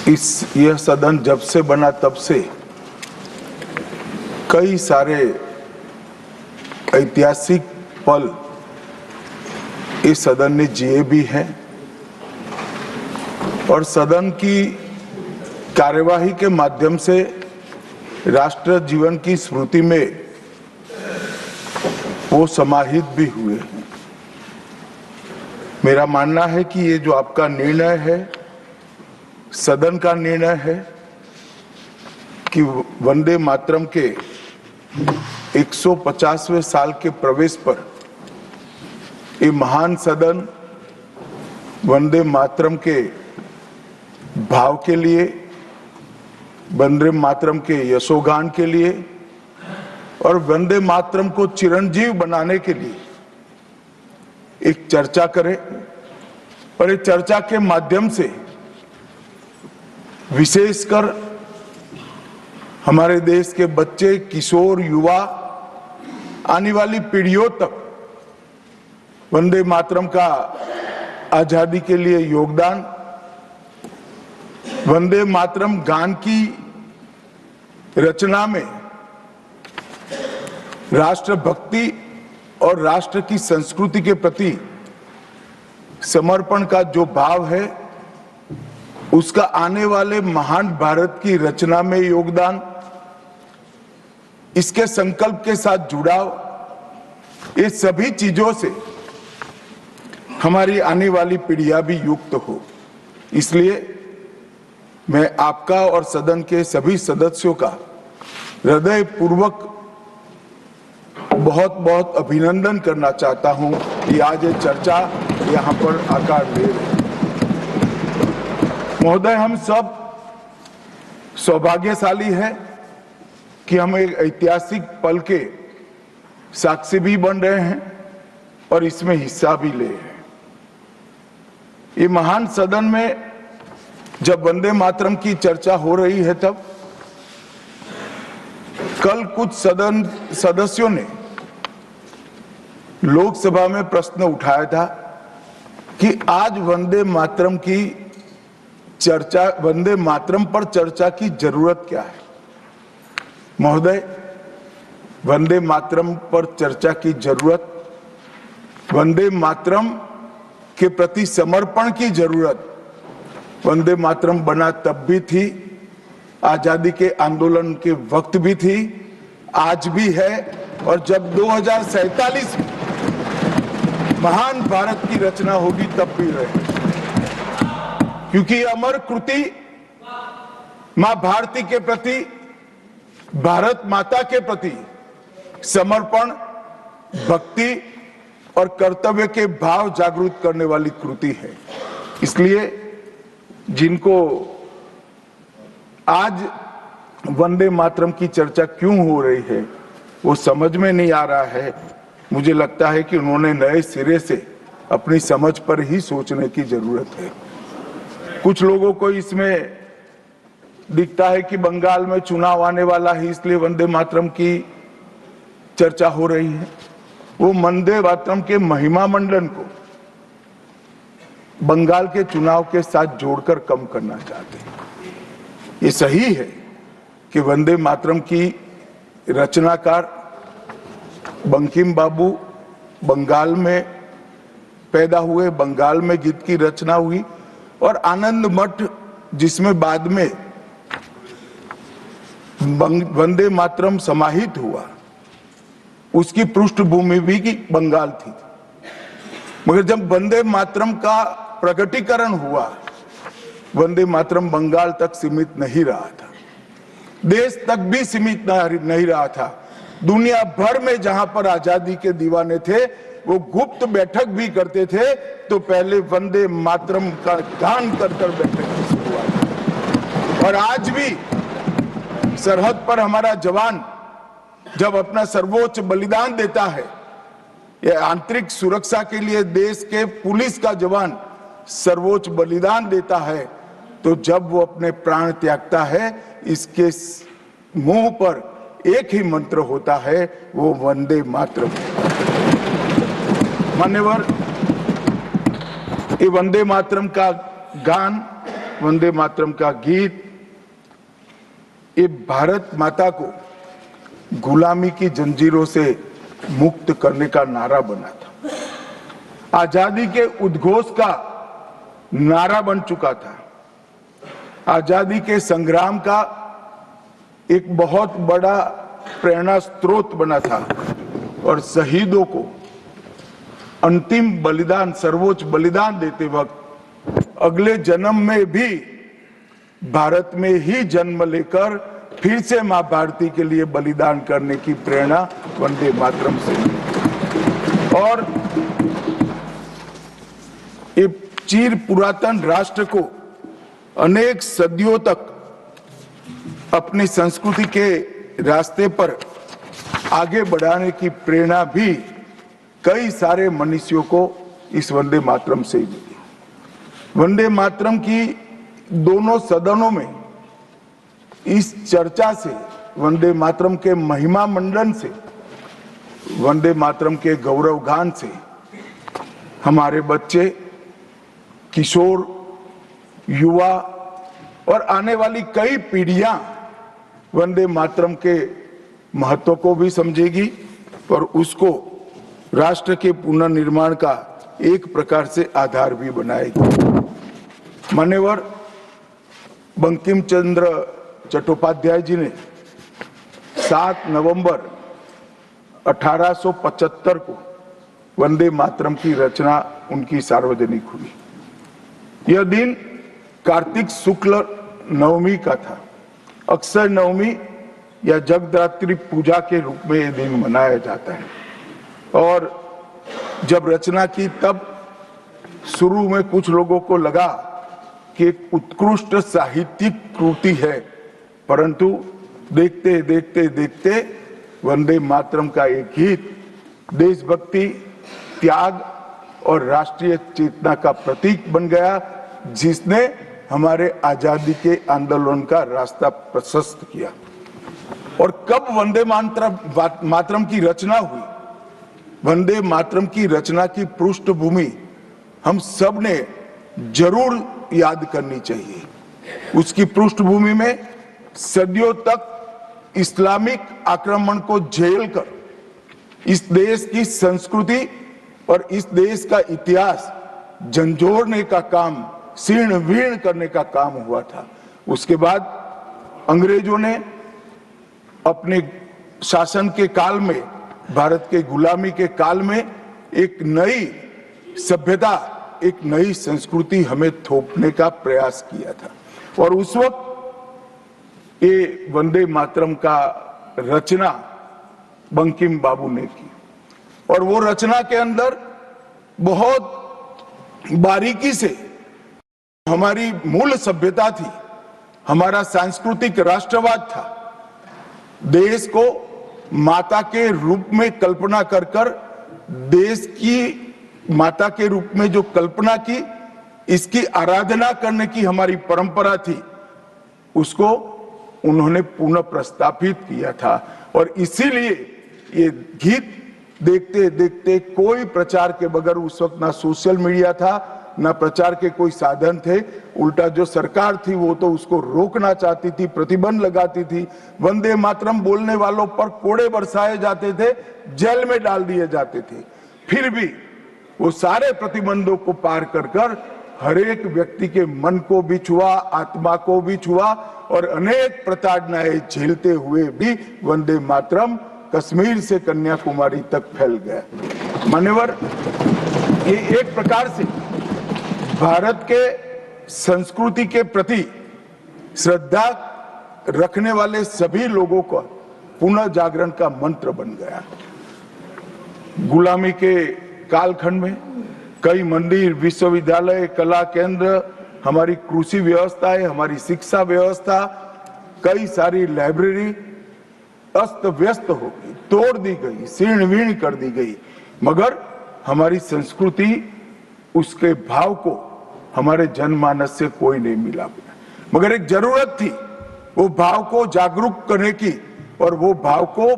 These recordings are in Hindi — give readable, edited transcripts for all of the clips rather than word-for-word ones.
यह सदन जब से बना तब से कई सारे ऐतिहासिक पल इस सदन ने जिए भी हैं और सदन की कार्यवाही के माध्यम से राष्ट्र जीवन की स्मृति में वो समाहित भी हुए हैं। मेरा मानना है कि ये जो आपका निर्णय है, सदन का निर्णय है कि वंदे मातरम के 150वें साल के प्रवेश पर ये महान सदन वंदे मातरम के भाव के लिए, वंदे मातरम के यशोगान के लिए और वंदे मातरम को चिरंजीव बनाने के लिए एक चर्चा करे और इस चर्चा के माध्यम से विशेषकर हमारे देश के बच्चे, किशोर, युवा, आने वाली पीढ़ियों तक वंदे मातरम का आजादी के लिए योगदान, वंदे मातरम गान की रचना में राष्ट्र भक्ति और राष्ट्र की संस्कृति के प्रति समर्पण का जो भाव है, उसका आने वाले महान भारत की रचना में योगदान, इसके संकल्प के साथ जुड़ाव, ये सभी चीजों से हमारी आने वाली पीढ़ियां भी युक्त हो। इसलिए मैं आपका और सदन के सभी सदस्यों का हृदय पूर्वक बहुत बहुत अभिनंदन करना चाहता हूं कि आज ये चर्चा यहां पर आकार ले रही है। महोदय, हम सब सौभाग्यशाली हैं कि हम एक ऐतिहासिक पल के साक्षी भी बन रहे हैं और इसमें हिस्सा भी ले रहे हैं। ये महान सदन में जब वंदे मातरम की चर्चा हो रही है, तब कल कुछ सदन सदस्यों ने लोकसभा में प्रश्न उठाया था कि आज वंदे मातरम की चर्चा, वंदे मातरम पर चर्चा की जरूरत क्या है। महोदय, वंदे मातरम पर चर्चा की जरूरत, वंदे मातरम के प्रति समर्पण की जरूरत वंदे मातरम बना तब भी थी, आजादी के आंदोलन के वक्त भी थी, आज भी है और जब 2047 में महान भारत की रचना होगी तब भी रहे। क्योंकि अमर कृति मां भारती के प्रति, भारत माता के प्रति समर्पण, भक्ति और कर्तव्य के भाव जागृत करने वाली कृति है। इसलिए जिनको आज वंदे मातरम की चर्चा क्यों हो रही है वो समझ में नहीं आ रहा है। मुझे लगता है कि उन्होंने नए सिरे से अपनी समझ पर ही सोचने की जरूरत है। कुछ लोगों को इसमें दिखता है कि बंगाल में चुनाव आने वाला है, इसलिए वंदे मातरम की चर्चा हो रही है। वो वंदे मातरम के महिमा मंडन को बंगाल के चुनाव के साथ जोड़कर कम करना चाहते हैं। ये सही है कि वंदे मातरम की रचनाकार बंकिम बाबू बंगाल में पैदा हुए, बंगाल में गीत की रचना हुई और आनंद मठ जिसमें बाद में वंदे मातरम समाहित हुआ, उसकी पृष्ठभूमि भी की बंगाल थी। मगर जब वंदे मातरम का प्रकटीकरण हुआ, वंदे मातरम बंगाल तक सीमित नहीं रहा था, देश तक भी सीमित नहीं रहा था। दुनिया भर में जहां पर आजादी के दीवाने थे वो गुप्त बैठक भी करते थे, तो पहले वंदे मातरम का गान कर बैठक की शुरुआत। और आज भी सरहद पर हमारा जवान जब अपना सर्वोच्च बलिदान देता है, ये आंतरिक सुरक्षा के लिए देश के पुलिस का जवान सर्वोच्च बलिदान देता है, तो जब वो अपने प्राण त्यागता है, इसके मुंह पर एक ही मंत्र होता है, वो वंदे मातरम। मान्यवर, ये वंदे मातरम का गान वंदे मातरम का गीत ये भारत माता को गुलामी की जंजीरों से मुक्त करने का नारा बना था, आजादी के उद्घोष का नारा बन चुका था, आजादी के संग्राम का एक बहुत बड़ा प्रेरणा स्रोत बना था और शहीदों को अंतिम बलिदान, सर्वोच्च बलिदान देते वक्त अगले जन्म में भी भारत में ही जन्म लेकर फिर से मां भारती के लिए बलिदान करने की प्रेरणा वंदे मातरम से मिली। और ये चिर पुरातन राष्ट्र को अनेक सदियों तक अपनी संस्कृति के रास्ते पर आगे बढ़ाने की प्रेरणा भी कई सारे मनुष्यों को इस वंदे मातरम से मिली। वंदे मातरम की दोनों सदनों में इस चर्चा से, वंदे मातरम के महिमा मंडन से, वंदे मातरम के गौरव गान से हमारे बच्चे, किशोर, युवा और आने वाली कई पीढ़ियां वंदे मातरम के महत्व को भी समझेगी और उसको राष्ट्र के पुनर्निर्माण का एक प्रकार से आधार भी बनाएगी। मान्यवर बंकिम चंद्र चट्टोपाध्याय जी ने 7 नवंबर 1875 को वंदे मातरम की रचना उनकी सार्वजनिक हुई। यह दिन कार्तिक शुक्ल नवमी का था। अक्षय नवमी या जगद्धात्री पूजा के रूप में यह दिन मनाया जाता है। और जब रचना की तब शुरू में कुछ लोगों को लगा कि एक उत्कृष्ट साहित्यिक कृति है, परंतु देखते देखते देखते वंदे मातरम का एक गीत देशभक्ति, त्याग और राष्ट्रीय चेतना का प्रतीक बन गया, जिसने हमारे आजादी के आंदोलन का रास्ता प्रशस्त किया। और कब वंदे मातरम की रचना हुई? वंदे मातरम की रचना की पृष्ठभूमि हम सब ने जरूर याद करनी चाहिए। उसकी पृष्ठभूमि में सदियों तक इस्लामिक आक्रमण को झेलकर इस देश की संस्कृति और इस देश का इतिहास झंझोड़ने का काम, शीर्ण वीर्ण करने का काम हुआ था। उसके बाद अंग्रेजों ने अपने शासन के काल में, भारत के गुलामी के काल में एक नई सभ्यता, एक नई संस्कृति हमें थोपने का प्रयास किया था। और उस वक्त ये वंदे मातरम का रचना बंकिम बाबू ने की और वो रचना के अंदर बहुत बारीकी से हमारी मूल सभ्यता थी, हमारा सांस्कृतिक राष्ट्रवाद था, देश को माता के रूप में कल्पना कर कर, देश की माता के रूप में जो कल्पना की, इसकी आराधना करने की हमारी परंपरा थी, उसको उन्होंने पुनः प्रस्तापित किया था। और इसीलिए ये गीत देखते देखते कोई प्रचार के बगैर, उस वक्त ना सोशल मीडिया था, ना प्रचार के कोई साधन थे, उल्टा जो सरकार थी वो तो उसको रोकना चाहती थी, प्रतिबंध लगाती थी, वंदे मातरम बोलने वालों पर कोड़े बरसाए जाते थे, जेल में डाल दिए जाते थे। फिर भी वो सारे प्रतिबंधों को पार कर कर हर एक व्यक्ति के मन को भी छुआ, आत्मा को भी छुआ और अनेक प्रताड़नाएं झेलते हुए भी वंदे मातरम कश्मीर से कन्याकुमारी तक फैल गया। मान्यवर, ये एक प्रकार से भारत के संस्कृति के प्रति श्रद्धा रखने वाले सभी लोगों का पुनः जागरण का मंत्र बन गया। गुलामी के कालखंड में कई मंदिर, विश्वविद्यालय, कला केंद्र, हमारी कृषि व्यवस्था है, हमारी शिक्षा व्यवस्था, कई सारी लाइब्रेरी अस्त व्यस्त हो गई, तोड़ दी गई, शीर्ण वीर्ण कर दी गई, मगर हमारी संस्कृति, उसके भाव को हमारे जनमानस से कोई नहीं मिला। मगर एक जरूरत थी वो भाव को जागरूक करने की और वो भाव को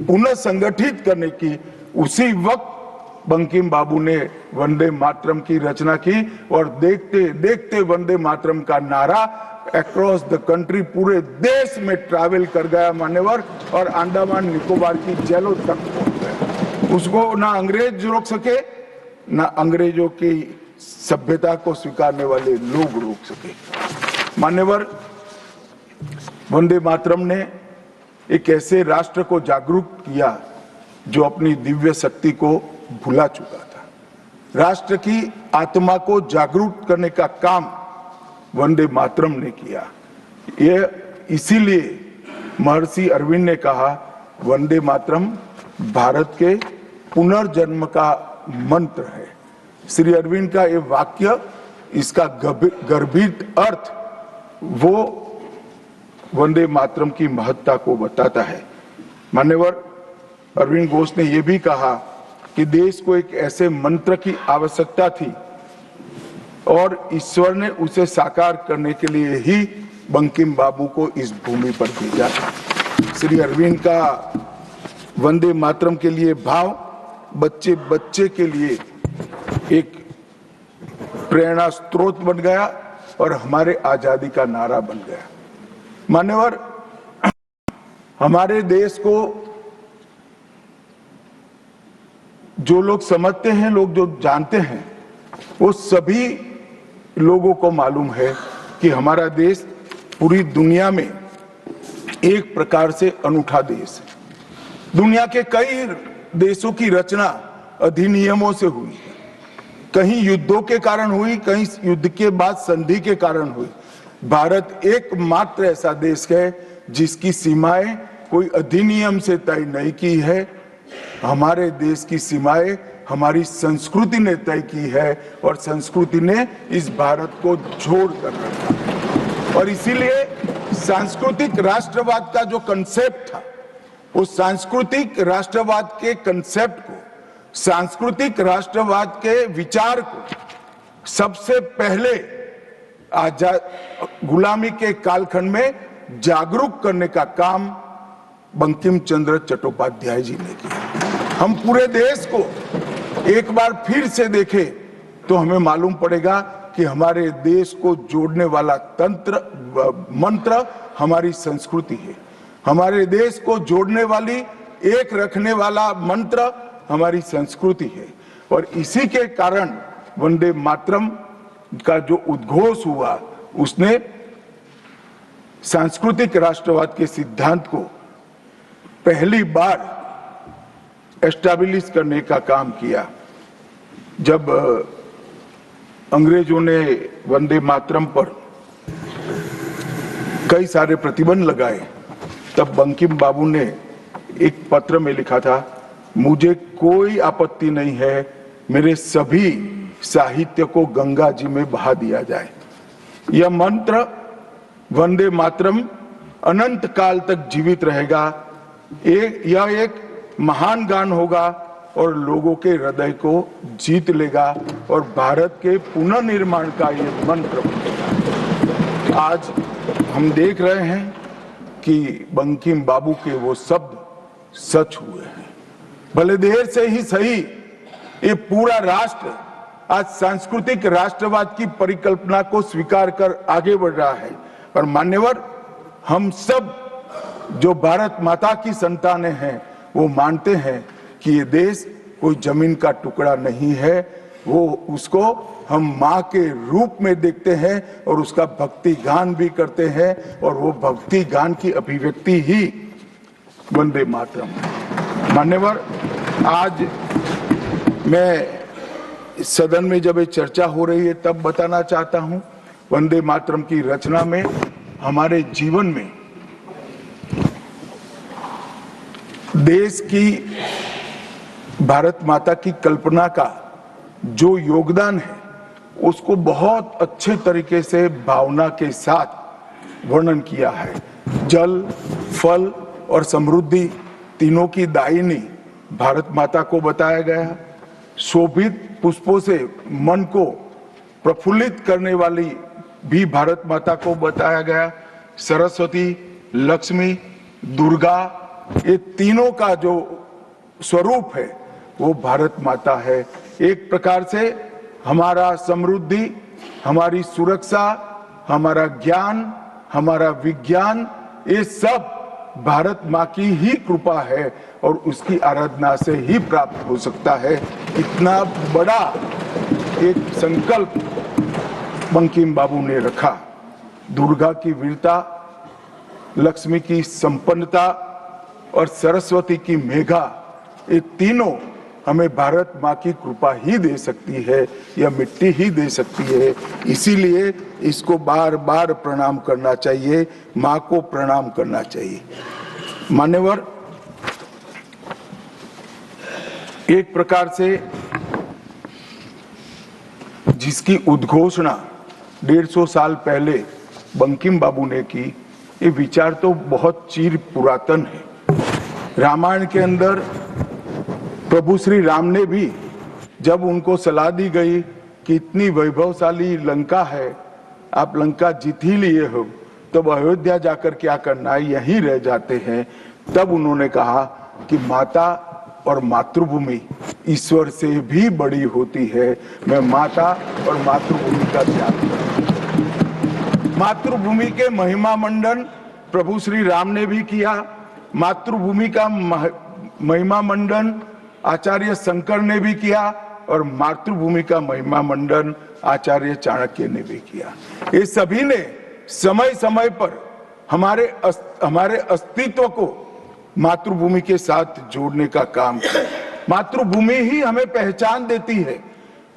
पुनः संगठित करने की। उसी वक्त बंकिम बाबू ने वंदे मातरम की रचना की और देखते देखते वंदे मातरम का नारा अक्रॉस द कंट्री पूरे देश में ट्रैवल कर गया मान्यवर, और अंडमान निकोबार की जेलों तक पहुंच गया। उसको ना अंग्रेज रोक सके, ना अंग्रेजों की सभ्यता को स्वीकारने वाले लोग रोक सके। मान्यवर, वंदे मातरम ने एक ऐसे राष्ट्र को जागरूक किया जो अपनी दिव्य शक्ति को भुला चुका था। राष्ट्र की आत्मा को जागरूक करने का काम वंदे मातरम ने किया। ये इसीलिए महर्षि अरविंद ने कहा, वंदे मातरम भारत के पुनर्जन्म का मंत्र है। श्री अरविंद का ये वाक्य, इसका गर्भित अर्थ वो वंदे मातरम की महत्ता को बताता है। मान्यवर, अरविंद घोष ने यह भी कहा कि देश को एक ऐसे मंत्र की आवश्यकता थी और ईश्वर ने उसे साकार करने के लिए ही बंकिम बाबू को इस भूमि पर भेजा था। श्री अरविंद का वंदे मातरम के लिए भाव बच्चे बच्चे के लिए एक प्रेरणा स्रोत बन गया और हमारे आजादी का नारा बन गया। मान्यवर, हमारे देश को जो लोग समझते हैं, लोग जो जानते हैं, वो सभी लोगों को मालूम है कि हमारा देश पूरी दुनिया में एक प्रकार से अनूठा देश है। दुनिया के कई देशों की रचना अधिनियमों से हुई है। कहीं युद्धों के कारण हुई, कहीं युद्ध के बाद संधि के कारण हुई। भारत एकमात्र ऐसा देश है जिसकी सीमाएं कोई अधिनियम से तय नहीं की है। हमारे देश की सीमाएं हमारी संस्कृति ने तय की है और संस्कृति ने इस भारत को जोड़ कर रखा है। और इसीलिए सांस्कृतिक राष्ट्रवाद का जो कंसेप्ट था, उस सांस्कृतिक राष्ट्रवाद के कंसेप्ट को, सांस्कृतिक राष्ट्रवाद के विचार को सबसे पहले गुलामी के कालखंड में जागरूक करने का काम बंकिम चंद्र चट्टोपाध्याय जी ने किया। हम पूरे देश को एक बार फिर से देखें तो हमें मालूम पड़ेगा कि हमारे देश को जोड़ने वाला मंत्र हमारी संस्कृति है। हमारे देश को जोड़ने वाली, एक रखने वाला मंत्र हमारी संस्कृति है। और इसी के कारण वंदे मातरम का जो उद्घोष हुआ, उसने सांस्कृतिक राष्ट्रवाद के सिद्धांत को पहली बार एस्टैब्लिश करने का काम किया। जब अंग्रेजों ने वंदे मातरम पर कई सारे प्रतिबंध लगाए, तब बंकिम बाबू ने एक पत्र में लिखा था, मुझे कोई आपत्ति नहीं है, मेरे सभी साहित्य को गंगा जी में बहा दिया जाए। यह मंत्र वंदे मातरम अनंत काल तक जीवित रहेगा। यह एक महान गान होगा और लोगों के हृदय को जीत लेगा और भारत के पुनर्निर्माण का यह मंत्र बनेगा। आज हम देख रहे हैं कि बंकिम बाबू के वो शब्द सच हुए हैं। भले देर से ही सही, ये पूरा राष्ट्र आज सांस्कृतिक राष्ट्रवाद की परिकल्पना को स्वीकार कर आगे बढ़ रहा है। और मान्यवर, हम सब जो भारत माता की संतानें हैं, वो मानते हैं कि ये देश कोई जमीन का टुकड़ा नहीं है। वो उसको हम माँ के रूप में देखते हैं और उसका भक्ति गान भी करते हैं, और वो भक्ति गान की अभिव्यक्ति ही वंदे मातरम है। मान्यवर, आज मैं सदन में जब ये चर्चा हो रही है तब बताना चाहता हूं, वंदे मातरम की रचना में हमारे जीवन में देश की, भारत माता की कल्पना का जो योगदान है, उसको बहुत अच्छे तरीके से भावना के साथ वर्णन किया है। जल, फल और समृद्धि तीनों की दायिनी भारत माता को बताया गया। शोभित पुष्पों से मन को प्रफुल्लित करने वाली भी भारत माता को बताया गया। सरस्वती, लक्ष्मी, दुर्गा, ये तीनों का जो स्वरूप है वो भारत माता है। एक प्रकार से हमारा समृद्धि, हमारी सुरक्षा, हमारा ज्ञान, हमारा विज्ञान, ये सब भारत माँ की ही कृपा है और उसकी आराधना से ही प्राप्त हो सकता है। इतना बड़ा एक संकल्प बंकिम बाबू ने रखा। दुर्गा की वीरता, लक्ष्मी की संपन्नता और सरस्वती की मेघा, ये तीनों हमें भारत माँ की कृपा ही दे सकती है, यह मिट्टी ही दे सकती है। इसीलिए इसको बार बार प्रणाम करना चाहिए, माँ को प्रणाम करना चाहिए। मान्यवर, एक प्रकार से जिसकी उद्घोषणा 150 साल पहले बंकिम बाबू ने की, ये विचार तो बहुत चिर पुरातन है। रामायण के अंदर प्रभु श्री राम ने भी जब उनको सलाह दी गई कि इतनी वैभवशाली लंका है, आप लंका जीत ही लिए हो, तब अयोध्या जाकर क्या करना है, यहीं रह जाते हैं। तब उन्होंने कहा कि माता और मातृभूमि ईश्वर से भी बड़ी होती है, मैं माता और मातृभूमि का त्याग करूं। मातृभूमि के महिमा मंडन प्रभु श्री राम ने भी किया। मातृभूमि का महिमा मंडन आचार्य शंकर ने भी किया और मातृभूमि का महिमा मंडन आचार्य चाणक्य ने भी किया। ये सभी ने समय समय पर हमारे अस्तित्व को मातृभूमि के साथ जोड़ने का काम किया। मातृभूमि ही हमें पहचान देती है,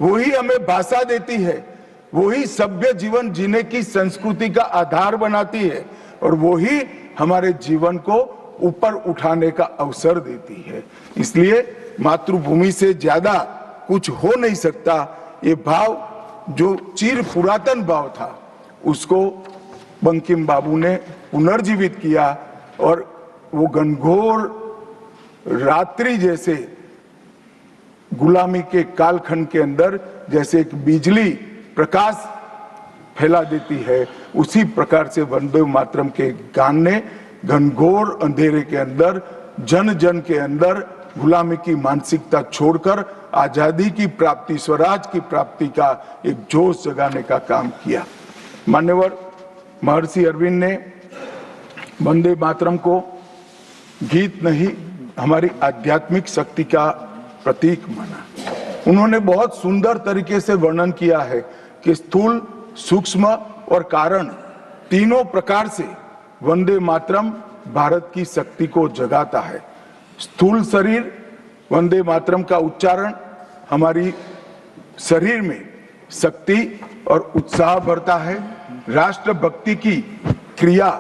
वही हमें भाषा देती है, वही सभ्य जीवन जीने की संस्कृति का आधार बनाती है और वही हमारे जीवन को ऊपर उठाने का अवसर देती है। इसलिए मातृभूमि से ज्यादा कुछ हो नहीं सकता। ये भाव जो चिर पुरातन भाव था, उसको बंकिम बाबू ने पुनर्जीवित किया और वो घनघोर रात्रि जैसे गुलामी के कालखंड के अंदर जैसे एक बिजली प्रकाश फैला देती है, उसी प्रकार से वंदे मातरम के गान ने घनघोर अंधेरे के अंदर, जन जन के अंदर गुलामी की मानसिकता छोड़कर आजादी की प्राप्ति, स्वराज की प्राप्ति का एक जोश जगाने का काम किया। मान्यवर, महर्षि अरविंद ने वंदे मातरम को गीत नहीं, हमारी आध्यात्मिक शक्ति का प्रतीक माना। उन्होंने बहुत सुंदर तरीके से वर्णन किया है कि स्थूल, सूक्ष्म और कारण तीनों प्रकार से वंदे मातरम भारत की शक्ति को जगाता है। स्थूल शरीर, वंदे मातरम का उच्चारण हमारी शरीर में शक्ति और उत्साह भरता है। राष्ट्रभक्ति की क्रिया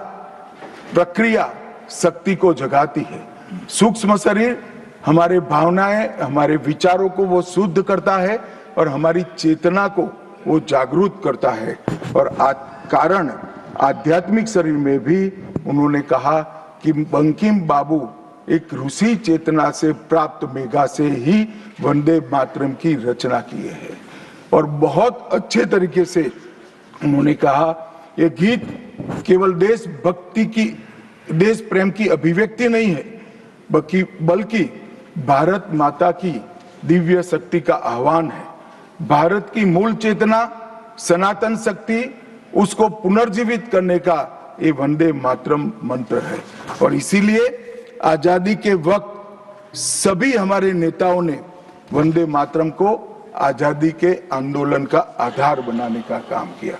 प्रक्रिया शक्ति को जगाती है। सूक्ष्म शरीर हमारे भावनाएं, हमारे विचारों को वो शुद्ध करता है और हमारी चेतना को वो जागरूक करता है। और कारण आध्यात्मिक शरीर में भी उन्होंने कहा कि बंकिम बाबू एक ऋषि चेतना से प्राप्त मेघा से ही वंदे मातरम की रचना किए हैं। और बहुत अच्छे तरीके से उन्होंने कहा, ये गीत केवल देशभक्ति की, देश प्रेम की अभिव्यक्ति नहीं है, बल्कि भारत माता की दिव्य शक्ति का आह्वान है। भारत की मूल चेतना, सनातन शक्ति, उसको पुनर्जीवित करने का ये वंदे मातरम मंत्र है। और इसीलिए आजादी के वक्त सभी हमारे नेताओं ने वंदे मातरम को आजादी के आंदोलन का आधार बनाने का काम किया।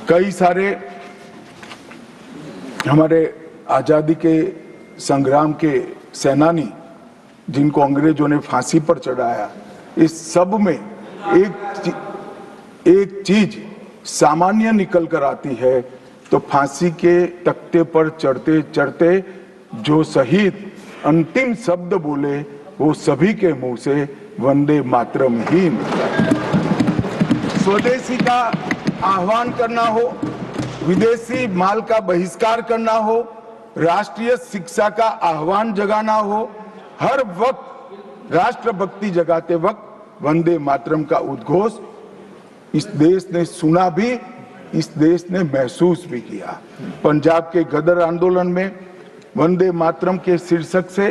कई सारे हमारे आजादी के संग्राम के सेनानी जिनको अंग्रेजों ने फांसी पर चढ़ाया, इस सब में एक चीज सामान्य निकल कर आती है, तो फांसी के तख्ते पर चढ़ते चढ़ते जो शहीद अंतिम शब्द बोले वो सभी के मुंह से वंदे मातरम ही निकला। स्वदेशी का आह्वान करना हो, विदेशी माल का बहिष्कार करना हो, राष्ट्रीय शिक्षा का आह्वान जगाना हो, हर वक्त राष्ट्रभक्ति जगाते वक्त वंदे मातरम का उद्घोष इस देश ने सुना भी, इस देश ने महसूस भी किया। पंजाब के गदर आंदोलन में वंदे मातरम के शीर्षक से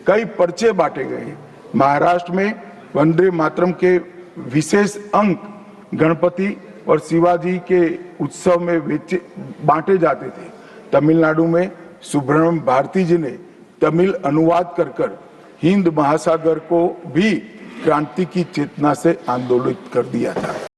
कई पर्चे बांटे गए। महाराष्ट्र में वंदे मातरम के विशेष अंक गणपति और शिवाजी के उत्सव में बांटे जाते थे। तमिलनाडु में सुब्रह्मण्यम भारती जी ने तमिल अनुवाद कर हिंद महासागर को भी क्रांति की चेतना से आंदोलित कर दिया था।